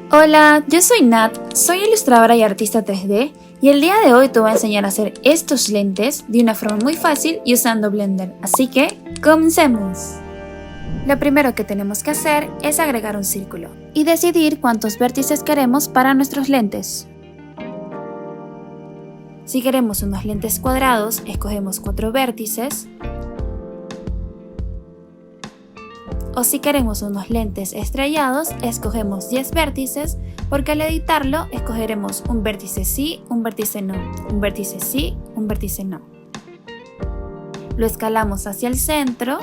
Hola, yo soy Nat, soy ilustradora y artista 3D y el día de hoy te voy a enseñar a hacer estos lentes de una forma muy fácil y usando Blender, así que ¡comencemos! Lo primero que tenemos que hacer es agregar un círculo y decidir cuántos vértices queremos para nuestros lentes. Si queremos unos lentes cuadrados, escogemos 4 vértices. O si queremos unos lentes estrellados, escogemos 10 vértices, porque al editarlo escogeremos un vértice sí, un vértice no, un vértice sí, un vértice no. Lo escalamos hacia el centro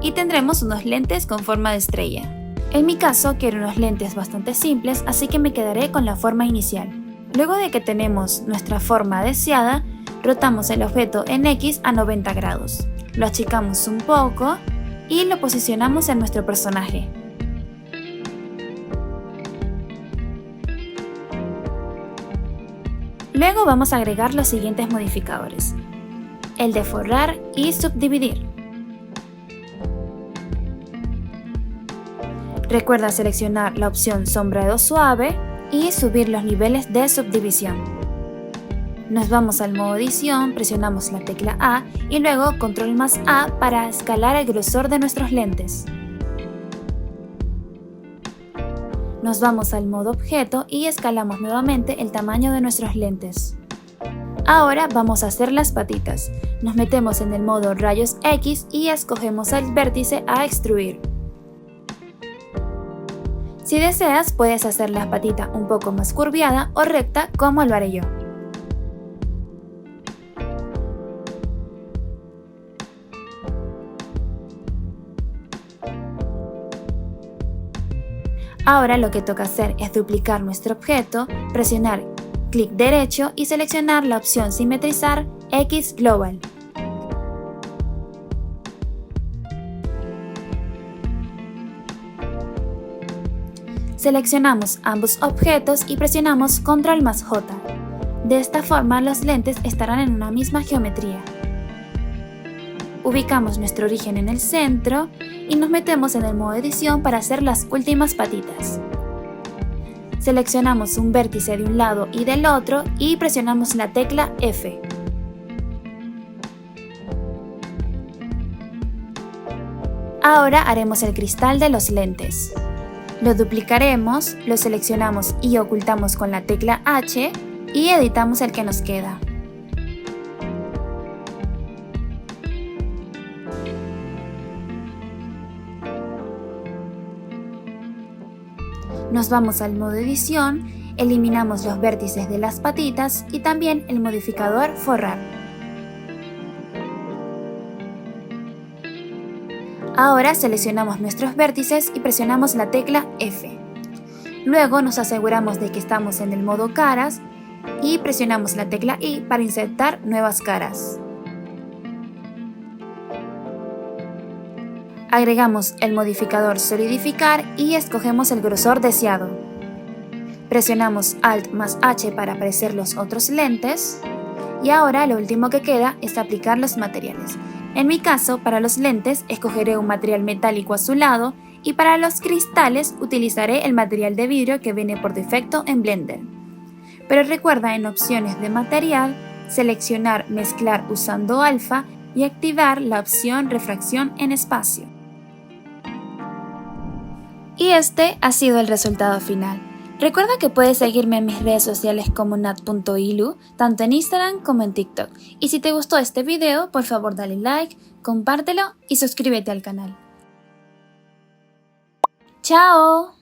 y tendremos unos lentes con forma de estrella. En mi caso quiero unos lentes bastante simples, así que me quedaré con la forma inicial. Luego de que tenemos nuestra forma deseada, rotamos el objeto en X a 90 grados. Lo achicamos un poco y lo posicionamos en nuestro personaje. Luego vamos a agregar los siguientes modificadores: el de forrar y subdividir. Recuerda seleccionar la opción sombreado suave y subir los niveles de subdivisión. Nos vamos al modo edición, presionamos la tecla A y luego control más A para escalar el grosor de nuestros lentes. Nos vamos al modo objeto y escalamos nuevamente el tamaño de nuestros lentes. Ahora vamos a hacer las patitas. Nos metemos en el modo rayos X y escogemos el vértice a extruir. Si deseas, puedes hacer la patita un poco más curviada o recta como lo haré yo. Ahora lo que toca hacer es duplicar nuestro objeto, presionar clic derecho y seleccionar la opción Simetrizar X Global. Seleccionamos ambos objetos y presionamos Control más J. De esta forma los lentes estarán en una misma geometría. Ubicamos nuestro origen en el centro y nos metemos en el modo edición para hacer las últimas patitas. Seleccionamos un vértice de un lado y del otro y presionamos la tecla F. Ahora haremos el cristal de los lentes. Lo duplicaremos, lo seleccionamos y ocultamos con la tecla H y editamos el que nos queda. Nos vamos al modo edición, eliminamos los vértices de las patitas y también el modificador forrar. Ahora seleccionamos nuestros vértices y presionamos la tecla F. Luego nos aseguramos de que estamos en el modo caras y presionamos la tecla I para insertar nuevas caras. Agregamos el modificador solidificar y escogemos el grosor deseado. Presionamos Alt más H para aparecer los otros lentes. Y ahora lo último que queda es aplicar los materiales. En mi caso, para los lentes escogeré un material metálico azulado y para los cristales utilizaré el material de vidrio que viene por defecto en Blender. Pero recuerda en opciones de material seleccionar mezclar usando alfa y activar la opción refracción en espacio. Y este ha sido el resultado final. Recuerda que puedes seguirme en mis redes sociales como nat.ilu, tanto en Instagram como en TikTok. Y si te gustó este video, por favor dale like, compártelo y suscríbete al canal. ¡Chao!